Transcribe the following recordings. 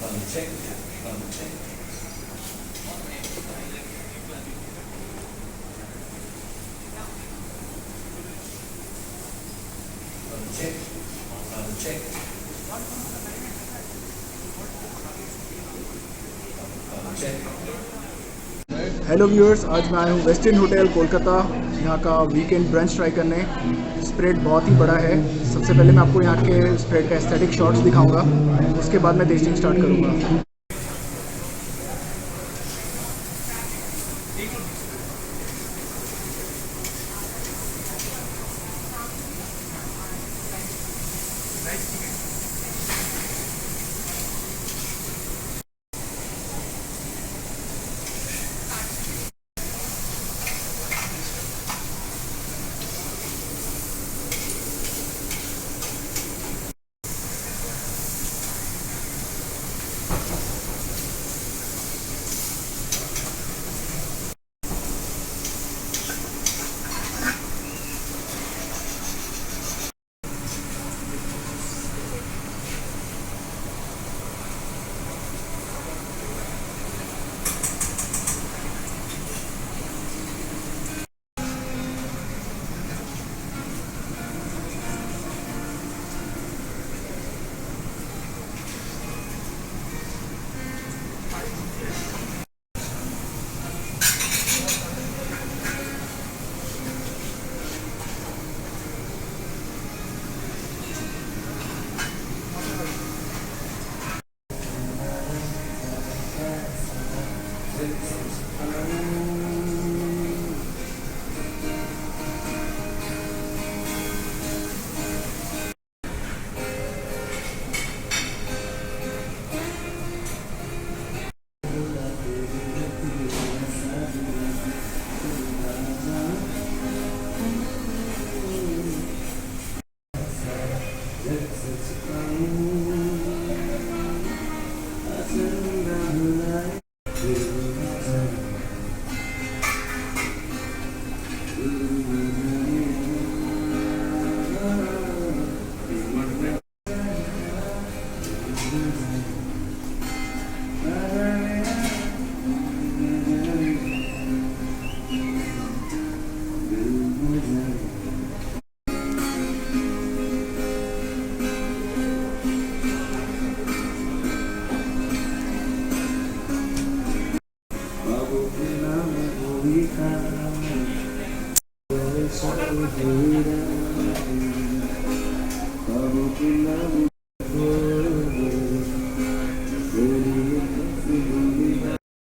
check, check. Check, check. Hello viewers, आज मैं आया हूँ वेस्टर्न होटल कोलकाता। यहाँ का वीकेंड ब्रंच ट्राई करने। स्प्रेड बहुत ही बड़ा है। सबसे पहले मैं आपको यहाँ के स्प्रेड का एस्थेटिक शॉट्स दिखाऊंगा, उसके बाद मैं टेस्टिंग स्टार्ट करूँगा।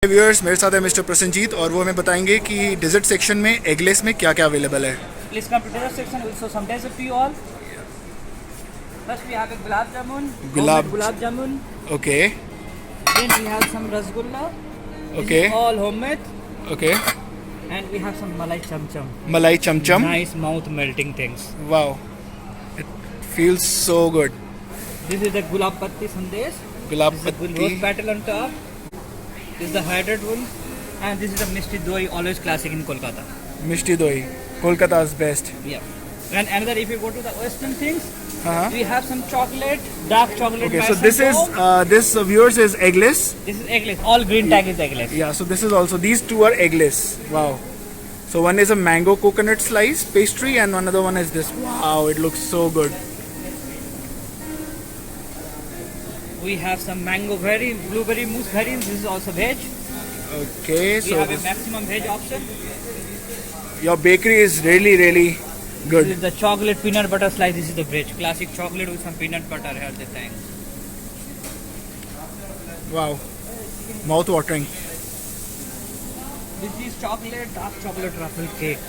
व्यूअर्स, मेरे साथ है मिस्टर प्रसन्नजीत और वो हमें बताएंगे कि डेजर्ट सेक्शन में एगलेस में क्या क्या अवेलेबल है। Please come to dessert section. We'll show some dessert to you all. First we have a gulab jamun. Gulab jamun. Okay Then we have some rasgulla. This Okay. is all homemade. Okay And we have some malai cham cham. मलाई चमचम। Nice mouth melting things. Wow, it feels so good. This is the gulab patti sandesh. Gulab This is the पत्ती, rose petal on top. This is the hydrated one. And this is the Mishti Doi, always classic in Kolkata. मिष्टी दोई, कोलकाता's best। Yeah. And another, if you go to the western things, हाँ। we have some chocolate, dark chocolate. Okay, so passion fruit. this viewers is eggless. This is eggless. All green tag is eggless. Yeah, so this is also, these two are eggless. Wow. So one is a mango coconut slice pastry and another one is this. Wow, it looks so good. We have some mango berry, blueberry mousse berry. This is also veg. Okay, We so have a maximum veg option. your bakery is really This good. is the chocolate peanut butter slice. This is the veg. Classic chocolate with some peanut butter here. This thing. Wow, mouth watering. This is chocolate, dark chocolate truffle cake.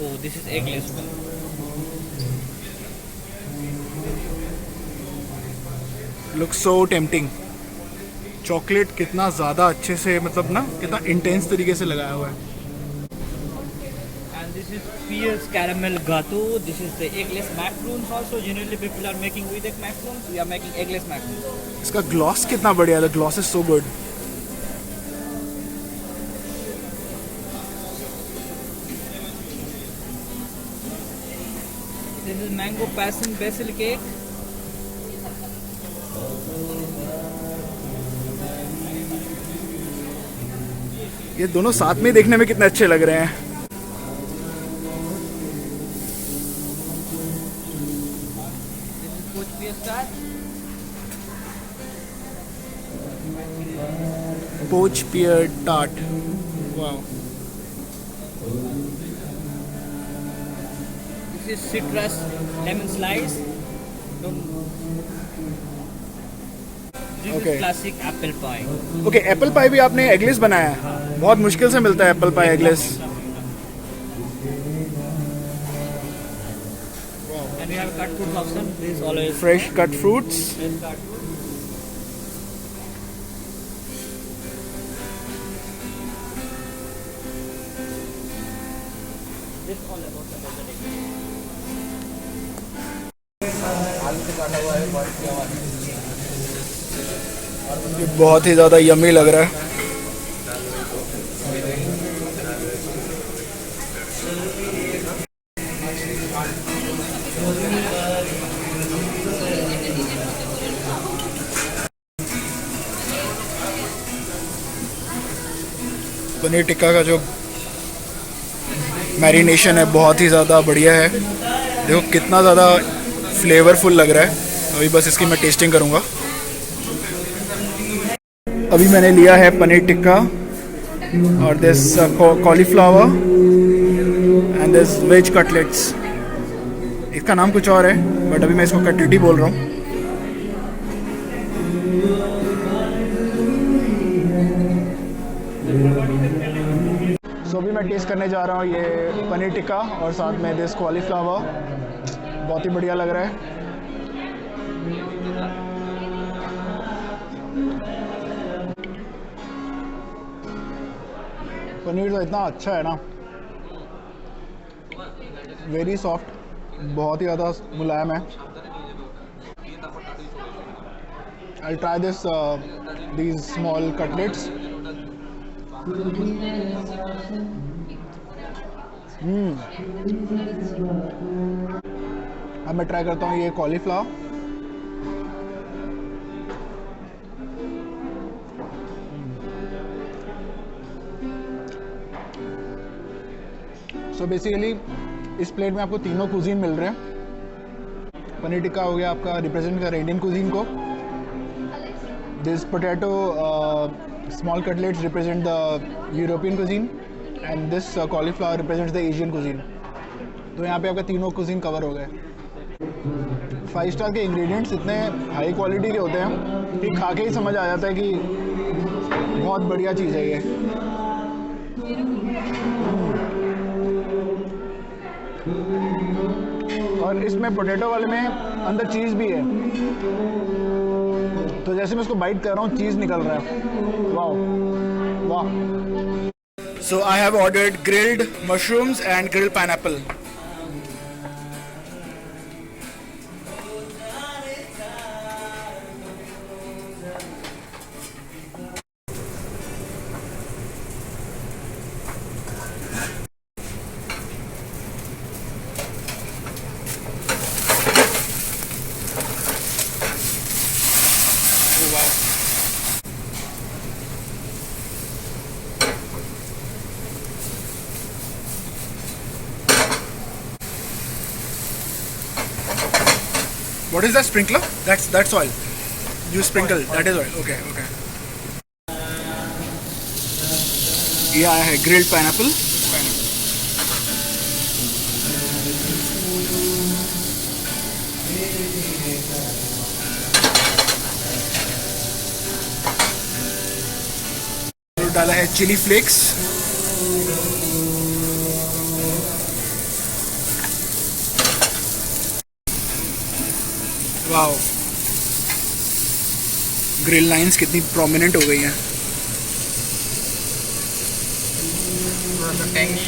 Oh, this is eggless one. Looks so tempting. Chocolate कितना ज़्यादा अच्छे से, मतलब ना कितना intense तरीके से लगाया हुआ है। And this is Pierce caramel gato. This is the eggless macaroons also. Generally people are making with egg macaroons. We are making eggless macaroons. इसका ग्लॉस कितना बढ़िया है, gloss is so good. This is mango passion basil cake. ये दोनों साथ में देखने में कितने अच्छे लग रहे हैं। Poach pear tart. पोच पियर टार्ट, वाह। This is citrus lemon slice. This Okay. is classic apple pie. Okay, apple pie भी आपने एगलेस बनाया है? बहुत मुश्किल से मिलता है apple pie eggless. And we have cut fruit option. This is always fresh cut fruits. fresh cut fruit. This all about the dessert. ये बहुत ही ज़्यादा यम्मी लग रहा है। पनीर टिक्का का जो मैरिनेशन है बहुत ही ज़्यादा बढ़िया है। देखो कितना ज़्यादा फ्लेवरफुल लग रहा है। अभी बस इसकी मैं टेस्टिंग करूँगा। अभी मैंने लिया है पनीर टिक्का और this cauliflower and this veg cutlets. इसका नाम कुछ और है बट अभी मैं इसको कटलेट ही बोल रहा हूँ। सो अभी मैं टेस्ट करने जा रहा हूँ ये पनीर टिक्का और साथ में दिस कॉलीफ्लावर। बहुत ही बढ़िया लग रहा है। पनीर तो इतना अच्छा है ना, वेरी सॉफ्ट, बहुत ही ज़्यादा मुलायम है। I try this these small cutlets. अब मैं ट्राई करता हूँ ये कॉलीफ्लावर। सो बेसिकली इस प्लेट में आपको तीनों कुजीन मिल रहे हैं। पनीर टिक्का हो गया आपका, रिप्रेजेंट कर रहा है इंडियन कुजीन को। This potato small cutlets represent the European cuisine and this cauliflower represents the Asian cuisine. तो यहाँ पे आपका तीनों कुजीन कवर हो गए। 5 स्टार के इंग्रेडिएंट्स इतने हाई क्वालिटी के होते हैं कि खा के ही समझ आ जाता है कि बहुत बढ़िया चीज़ है ये। और इसमें पोटैटो वाले में अंदर चीज़ भी है, तो जैसे मैं इसको बाइट कर रहा हूँ चीज़ निकल रहा है। वाह वाह। So I have ordered grilled mushrooms and grilled pineapple. What is that sprinkler? That's oil. You sprinkle. That is oil. Okay, okay. ये आया है ग्रिल्ड पाइनएप्पल। डाला है chilli flakes. Wow, grill lines कितनी प्रोमिनेंट हो गई हैं। थोड़ा सा टैंगी,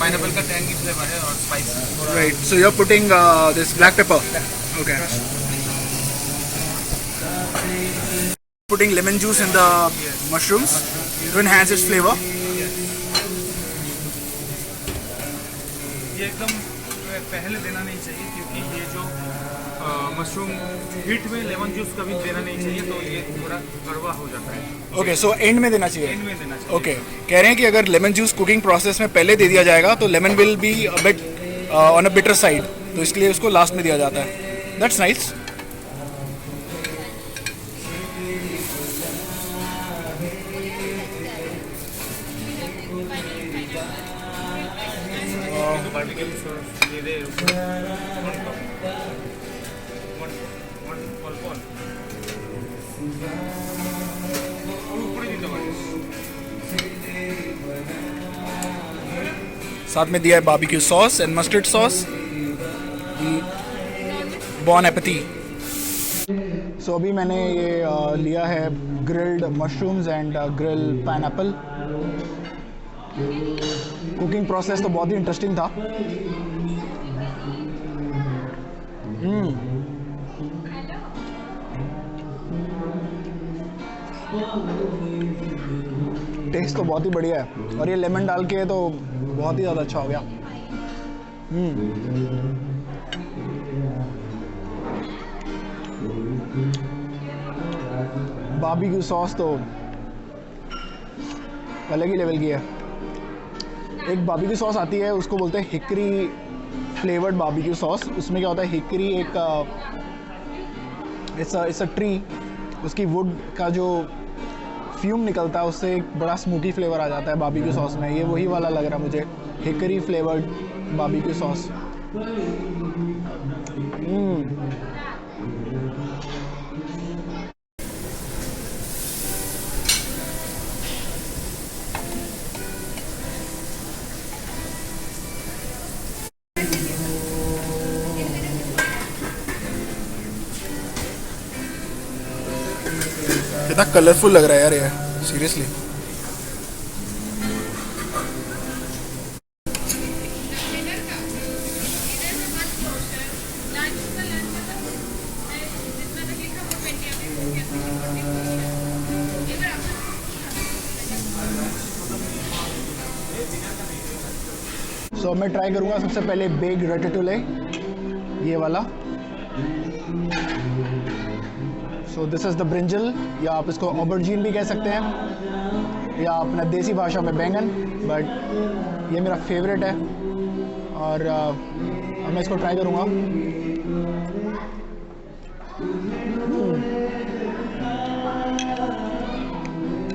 पाइनएप्पल का टैंगी फ्लेवर है और spicy. Right, so you are putting this black pepper. Okay, putting lemon juice in the mushrooms to enhance its flavor. ये एकदम पहले देना नहीं चाहिए क्योंकि ये जो मशरूम हीट में लेमन जूस कभी देना नहीं चाहिए, तो ये थोड़ा कड़वा हो जाता है। ओके, सो एंड में देना चाहिए। एंड में देना चाहिए। ओके, कह रहे हैं कि अगर लेमन जूस कुकिंग प्रोसेस में पहले दे दिया जाएगा तो lemon will be a bit on a bitter side, तो इसलिए उसको लास्ट में दिया जाता है। That's nice. बारबेक्यू सॉस ये दे साथ में दिया है barbecue sauce and mustard sauce. Bon appetit. So अभी मैंने ये लिया है grilled mushrooms and grill pineapple. Cooking process तो बहुत ही इंटरेस्टिंग था। टेस्ट तो बहुत ही बढ़िया है, और ये लेमन डाल के तो बहुत ही ज़्यादा अच्छा हो गया। बारबेक्यू सॉस तो अलग ही लेवल की है। एक बारबेक्यू सॉस आती है, उसको बोलते हैं हिकरी फ्लेवर्ड बारबेक्यू सॉस। उसमें क्या होता है, हिकरी एक इट्स अ ट्री, उसकी वुड का जो फ्यूम निकलता है उससे एक बड़ा स्मोकी फ्लेवर आ जाता है बारबेक्यू सॉस में। ये वही वाला लग रहा है मुझे, हिकरी फ्लेवर्ड बारबेक्यू सॉस। कितना कलरफुल लग रहा है यार ये, सीरियसली। सो मैं ट्राई करूँगा सबसे पहले बेग रटेटुले, ये वाला। So this is the brinjal, या आप इसको ऑबरजीन भी कह सकते हैं, या अपना देसी भाषा में बैंगन, बट ये मेरा फेवरेट है। और अब मैं इसको ट्राई करूँगा।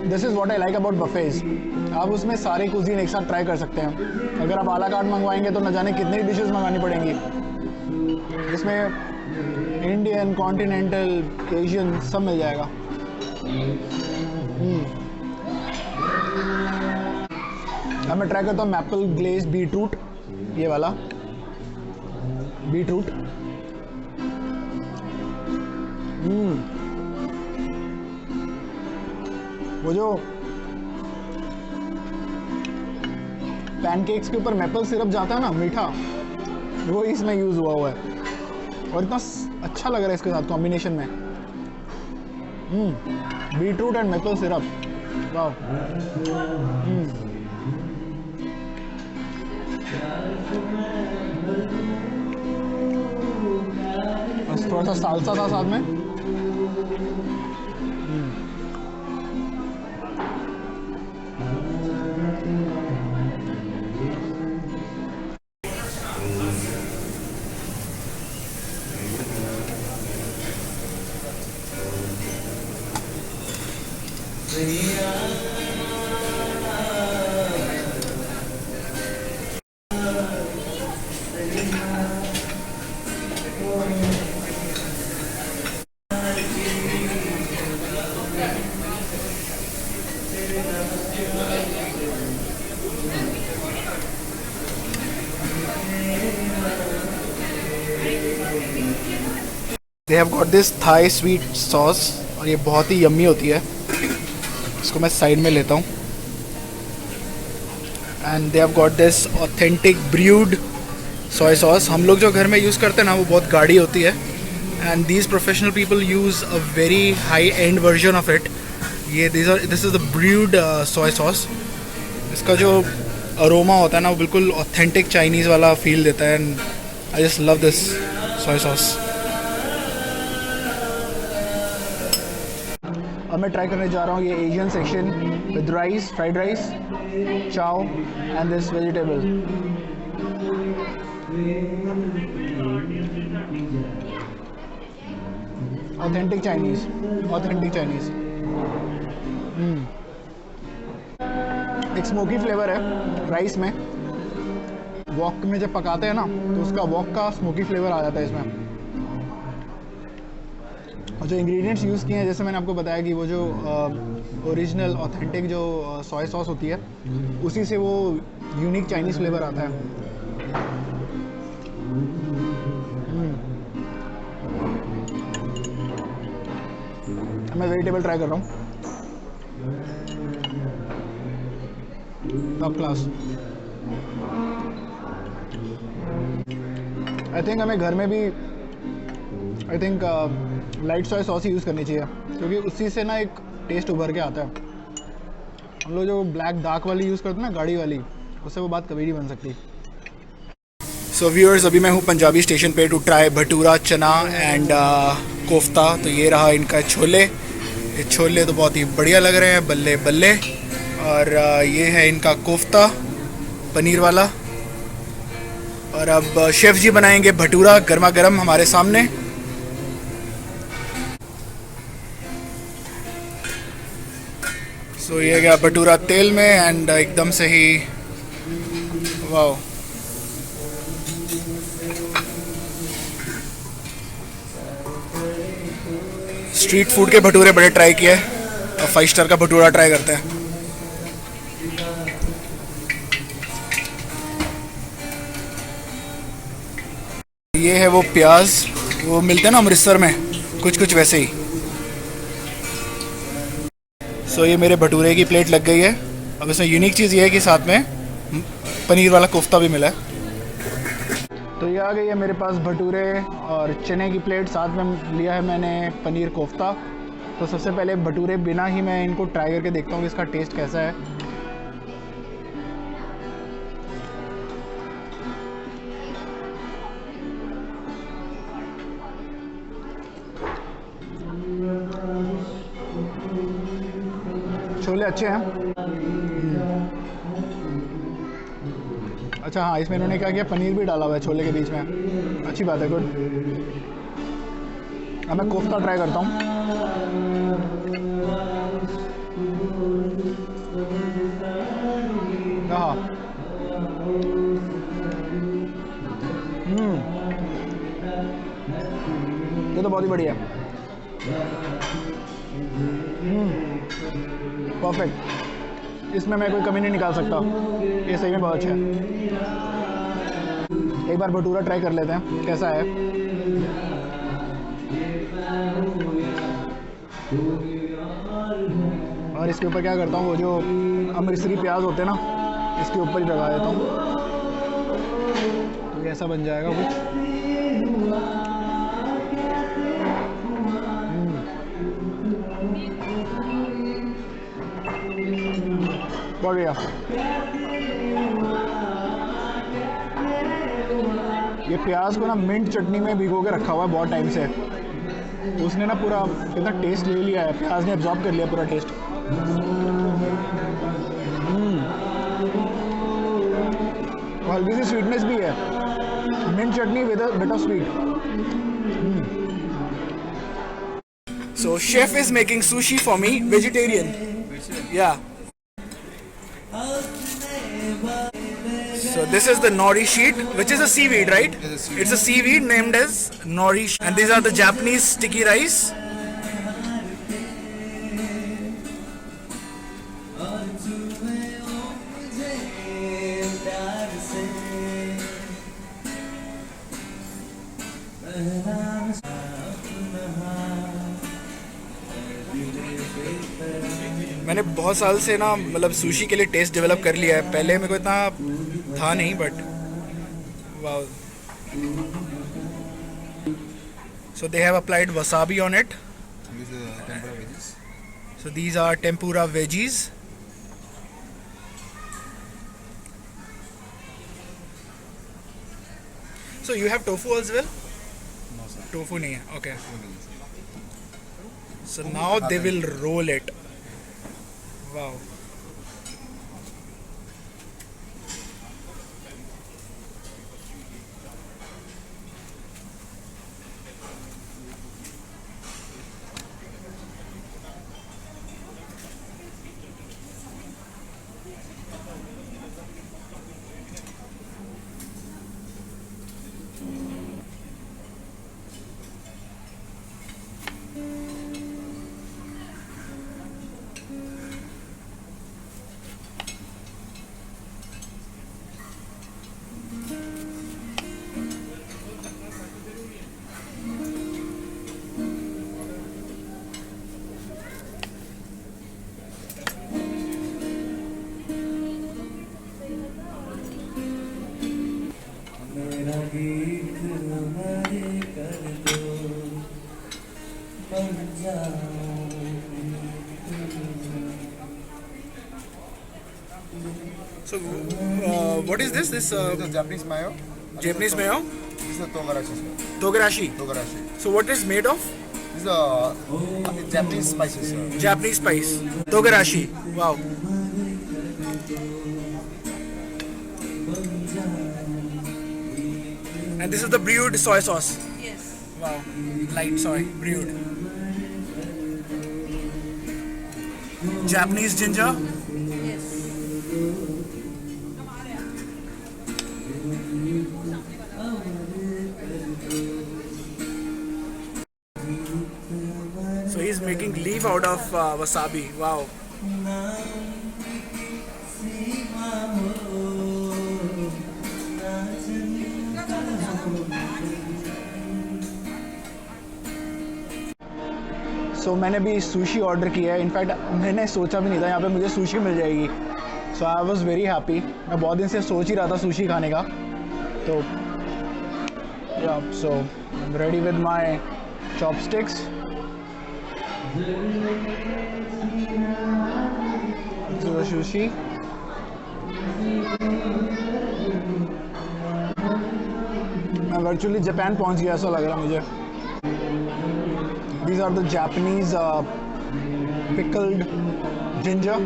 This is what I like about buffets. आप उसमें सारे कुजीन एक साथ ट्राई कर सकते हैं। अगर आप आला कार्ट मंगवाएंगे तो न जाने कितनी डिशेस मंगानी पड़ेंगी। इसमें इंडियन, कॉन्टिनेंटल, एशियन सब मिल जाएगा। अब मैं ट्राई करता हूँ मैपल ग्लेज बीटरूट, ये वाला बीटरूट। वो जो पैनकेक्स के ऊपर मैपल सिरप जाता है ना, मीठा, वो इसमें यूज़ हुआ है, और इतना अच्छा लग रहा है इसके साथ कॉम्बिनेशन में। बीटरूट एंड मैपल सिरप, वाह। बस थोड़ा सा सालसा था साथ में। They have got this Thai sweet sauce, और ये बहुत ही यम्मी होती है। इसको मैं साइड में लेता हूँ। And they have got this authentic brood soya sauce. हम लोग जो घर में यूज़ करते हैं ना, वो बहुत गाढ़ी होती है, and these professional people use a very high end version of it. ये this is the brewed soya sauce. इसका जो अरोमा होता है ना, वो बिल्कुल ऑथेंटिक चाइनीज़ वाला फील देता है, and I just love this soya sauce. अब मैं ट्राई करने जा रहा हूँ ये Asian section with rice, fried rice, chow and this vegetable. Authentic Chinese, authentic Chinese. एक स्मोकी फ्लेवर है राइस में, वॉक में जब पकाते हैं ना तो उसका वॉक का स्मोकी फ्लेवर आ जाता है इसमें। और जो इंग्रेडिएंट्स यूज़ किए हैं, जैसे मैंने आपको बताया कि वो जो ओरिजिनल ऑथेंटिक जो सोया सॉस होती है, उसी से वो यूनिक चाइनीज़ फ्लेवर आता है। मैं वेजिटेबल ट्राई कर रहा हूँ, टॉप क्लास। आई थिंक हमें घर में भी लाइट सोया सॉस ही यूज़ करनी चाहिए, क्योंकि उसी से ना एक टेस्ट उभर के आता है। हम लोग जो ब्लैक दाक वाली यूज़ करते हैं ना, गाड़ी वाली, उससे वो बात कभी नहीं बन सकती। सो व्यूअर्स, अभी मैं हूँ पंजाबी स्टेशन पे टू ट्राई भटूरा, चना एंड कोफ्ता। तो ये रहा इनका छोले। ये छोले तो बहुत ही बढ़िया लग रहे हैं, बल्ले बल्ले। और ये है इनका कोफ्ता पनीर वाला। और अब शेफ़ जी बनाएंगे भटूरा गर्मा गर्म हमारे सामने। सो ये गया भटूरा तेल में एंड एकदम से ही वाओ। स्ट्रीट फूड के भटूरे बड़े ट्राई किए, अब 5 स्टार का भटूरा ट्राई करते हैं। ये है वो प्याज, वो मिलते हैं ना अमृतसर में, कुछ कुछ वैसे ही। सो ये मेरे भटूरे की प्लेट लग गई है। अब इसमें यूनिक चीज़ ये है कि साथ में पनीर वाला कोफ्ता भी मिला है। तो ये आ गई है मेरे पास भटूरे और चने की प्लेट, साथ में लिया है मैंने पनीर कोफ्ता। तो सबसे पहले भटूरे बिना ही मैं इनको ट्राई करके देखता हूँ कि इसका टेस्ट कैसा है। छोले अच्छे हैं। अच्छा हाँ, इसमें इन्होंने क्या किया, पनीर भी डाला हुआ है छोले के बीच में, अच्छी बात है, गुड। अब मैं कोफ्ता ट्राई करता हूँ। हाँ, ये तो बहुत ही बढ़िया है, परफेक्ट। इसमें मैं कोई कमी नहीं निकाल सकता, ये सही में बहुत अच्छा है। एक बार भटूरा ट्राई कर लेते हैं कैसा है। और इसके ऊपर क्या करता हूँ, वो जो अमृतसरी प्याज होते हैं ना, इसके ऊपर ही लगा देता हूँ, तो ऐसा बन जाएगा कुछ। बढ़िया। ये प्याज को ना मिंट चटनी में भिगो के रखा हुआ है बहुत टाइम से, तो उसने ना पूरा इतना टेस्ट ले लिया है, प्याज ने एब्जॉर्ब कर लिया पूरा टेस्ट। और हल्की सी स्वीटनेस भी है, mint chutney with a bit of sweet. So chef is making sushi for me, vegetarian. Yeah. So this is the nori sheet, which is a seaweed, right? It's a seaweed named as nori, and these are the Japanese sticky rice. मैंने बहुत साल से ना मतलब sushi के लिए test develop कर लिया है। पहले मेरे को इतना था नहीं, but wow. So they have applied wasabi on it. So these are tempura veggies. So you have tofu as well? No, sir. Tofu नहीं है, okay. So now they will roll it. Wow. मेरा गीत हमारे कर दो बन जाओ। So what is this? This This is Japanese mayo. Japanese mayo? This is the togarashi. Togarashi. Togarashi. So what is made of? This is Japanese spices. Japanese spice. Togarashi. Wow. And this is the brewed soy sauce. Yes. Wow. Light soy. Brewed. Japanese ginger. Yes. So he's making leaf out of wasabi. Wow. So मैंने भी sushi order किया है. In fact मैंने सोचा भी नहीं था यहाँ पे मुझे सुशी मिल जाएगी. सो आई वॉज वेरी हैप्पी. मैं बहुत दिन से सोच ही रहा था सुशी खाने का. तो या so ready with my chopsticks. Sushi. मैं वर्चुअली जापान पहुँच गया ऐसा लग रहा मुझे. These are the Japanese pickled ginger.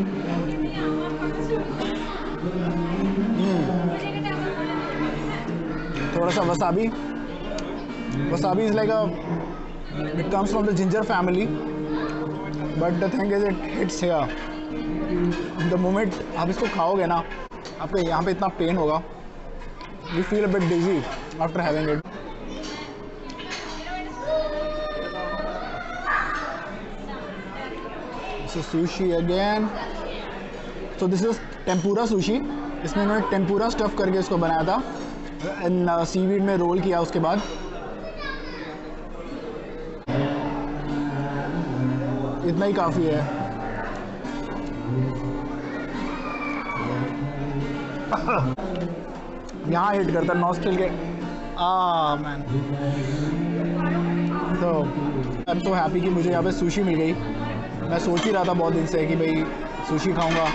थोड़ा सा wasabi. Wasabi is like it comes from the ginger family, but the thing is it hits here. The moment आप इसको खाओगे ना, आपके यहाँ पे इतना पेन होगा. You feel a bit dizzy after having it. So sushi again. So this is tempura sushi. इसमें इन्होंने टेम्पुरा स्टफ़ करके इसको बनाया था. एंड सीवीड में रोल किया उसके बाद. इतना ही काफ़ी है. यहाँ हिट करता नॉस्ट्रल के. मैन. तो आई एम सो हैप्पी कि मुझे यहाँ पे सुशी मिल गई. मैं सोच ही रहा था बहुत दिन से कि भाई सुशी खाऊंगा.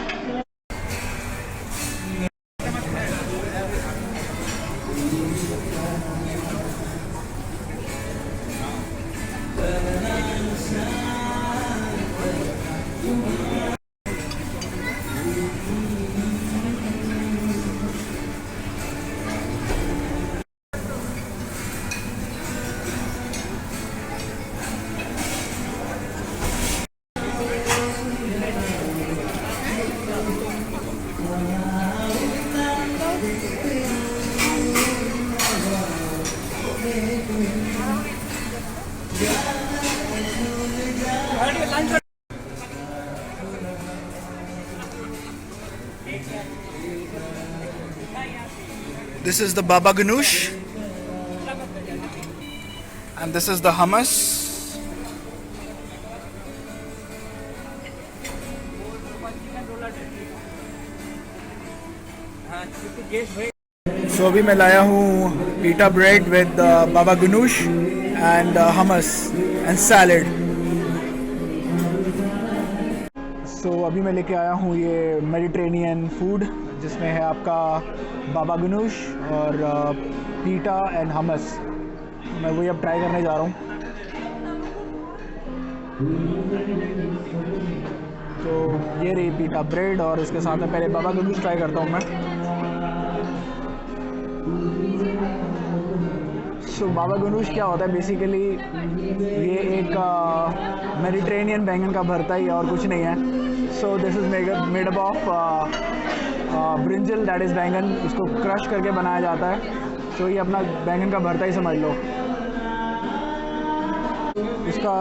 This is the baba ganoush, and this is the hummus. So अभी मैं लाया हूँ pita bread with baba ganoush and hummus and salad. So अभी मैं लेके आया हूँ ये मेडिटेरेनियन फूड जिसमें है आपका बाबा गनूश और पीटा एंड हमस. मैं वही अब ट्राई करने जा रहा हूँ. तो ये रही पीटा ब्रेड और इसके साथ में पहले बाबा गनूश ट्राई करता हूँ मैं। सो बाबा गनूश क्या होता है बेसिकली, ये एक मेडिटेरेनियन बैंगन का भरता ही है और कुछ नहीं है। So this is made up of brinjal, that is बैंगन, उसको क्रश करके बनाया जाता है। सो ये अपना बैंगन का भरता ही समझ लो। इसका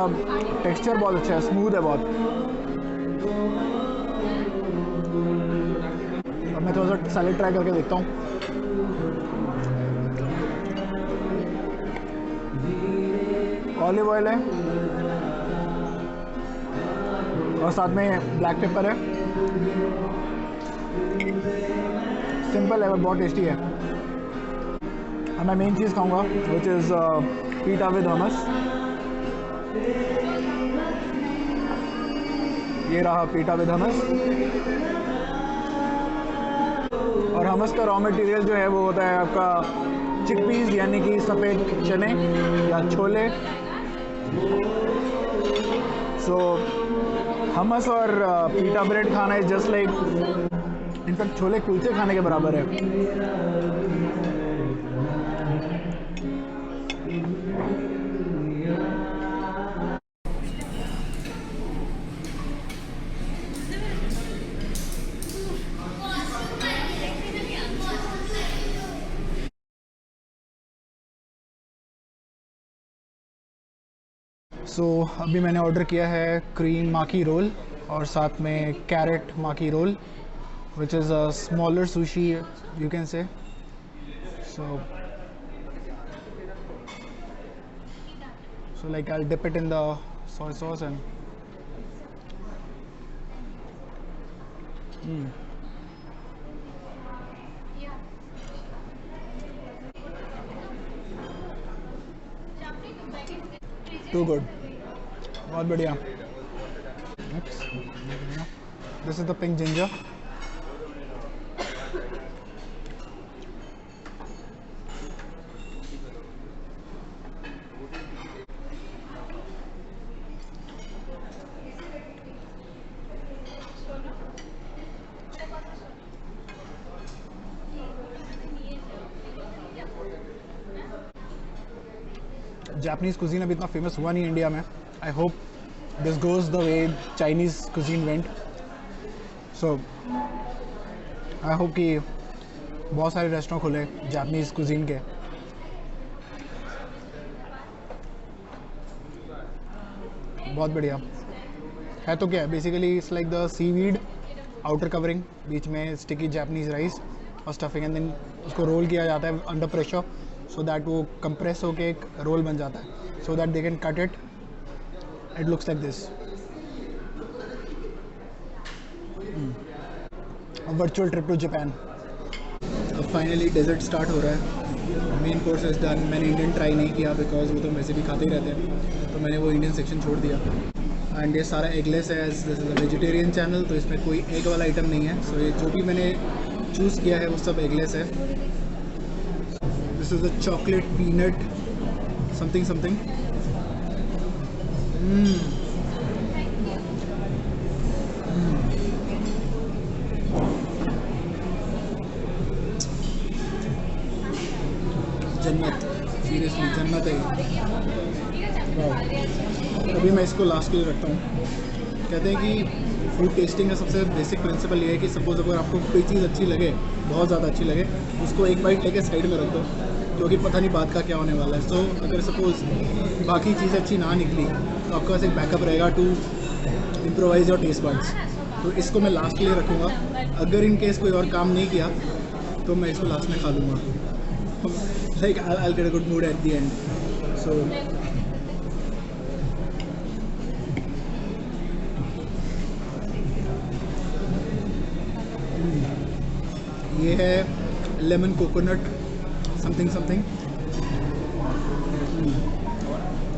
टेक्सचर बहुत अच्छा है, स्मूथ है बहुत। अब मैं थोड़ा सा सैलेड ट्राई करके देखता हूँ। ऑलिव ऑयल है और साथ में ब्लैक पेपर है। सिंपल है बट बहुत टेस्टी है। अब मैं मेन चीज़ खाऊंगा विच इज़ पीटा विद हमस। ये रहा पीटा विद हमस। और हमस का रॉ मटेरियल जो है वो होता है आपका चिकपीस, यानी कि सफ़ेद चने या छोले। सो हमस और पीटा ब्रेड खाना इज जस्ट लाइक, इनफैक्ट छोले कुलचे खाने के बराबर है। सो अभी मैंने ऑर्डर किया है क्रीम माकी रोल और साथ में carrot maki roll, which is a smaller sushi you can say. So like I'll dip it in the soy sauce and too good, बहुत बढ़िया। Next, this is the pink ginger. Japanese cuisine अभी इतना famous हुआ नहीं India में। I hope this goes the way Chinese cuisine went. So I hope कि बहुत सारे रेस्टोरेंट खुले जापानीज़ कुजीन के। बहुत बढ़िया है। तो क्या है basically, it's like the seaweed outer covering, बीच में स्टिकी जापानीज़ राइस और स्टफिंग, एंड देन उसको रोल किया जाता है अंडर प्रेशर, सो दैट वो कंप्रेस होके एक रोल बन जाता है, so that they can cut it. It looks like this. Virtual trip to Japan. अब फाइनली डेजर्ट स्टार्ट हो रहा है। Main course is done. मैंने इंडियन ट्राई नहीं किया बिकॉज वो तो वैसे भी खाते ही रहते हैं, तो मैंने वो इंडियन सेक्शन छोड़ दिया। एंड ये सारा एगलेस है, as this is a vegetarian channel, तो इसमें कोई एग वाला आइटम नहीं है। सो ये जो भी मैंने चूज़ किया है वो सब एगलेस है। This is a chocolate peanut something something. जन्नत, सीरियसली जन्नत है। अभी मैं इसको लास्ट के लिए रखता हूँ। कहते हैं कि फूड टेस्टिंग का सबसे बेसिक प्रिंसिपल ये है कि सपोज अगर आपको कोई चीज़ अच्छी लगे, बहुत ज़्यादा अच्छी लगे, उसको एक बाइट लेके साइड में रख दो, क्योंकि पता नहीं बात का क्या होने वाला है। सो अगर सपोज बाकी चीज़ें अच्छी ना निकली तो आपके पास एक बैकअप रहेगा to improvise your taste buds. तो इसको मैं लास्ट के लिए रखूँगा। अगर इन केस कोई और काम नहीं किया तो मैं इसको लास्ट में खा लूँगा। Like I'll get a good mood at the end. So ये है लेमन कोकोनट समथिंग समथिंग।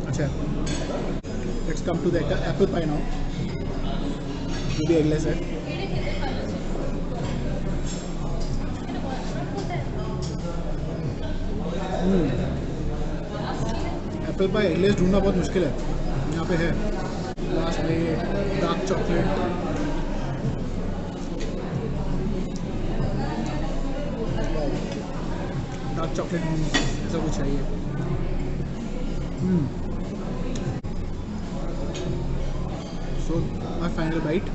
अच्छा, let's come to the apple pie now, जो भी एगलेस है। एप्पल पाई एगलेस ढूंढना बहुत मुश्किल है, यहाँ पे है। लास्ट में डार्क चॉकलेट। डार्क चॉकलेट ऐसा कुछ है ये। So my final bite.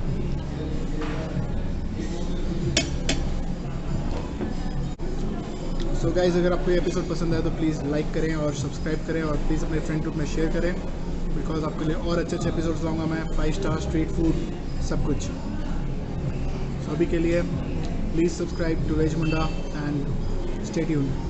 So guys, अगर आपको ये एपिसोड पसंद आया तो प्लीज़ लाइक करें और सब्सक्राइब करें और प्लीज़ अपने फ्रेंड ग्रुप में शेयर करें, बिकॉज आपके लिए और अच्छे एपिसोड्स लाऊंगा मैं, 5 स्टार स्ट्रीट फूड सब कुछ। सो अभी के लिए please subscribe to veg Munda and stay tuned.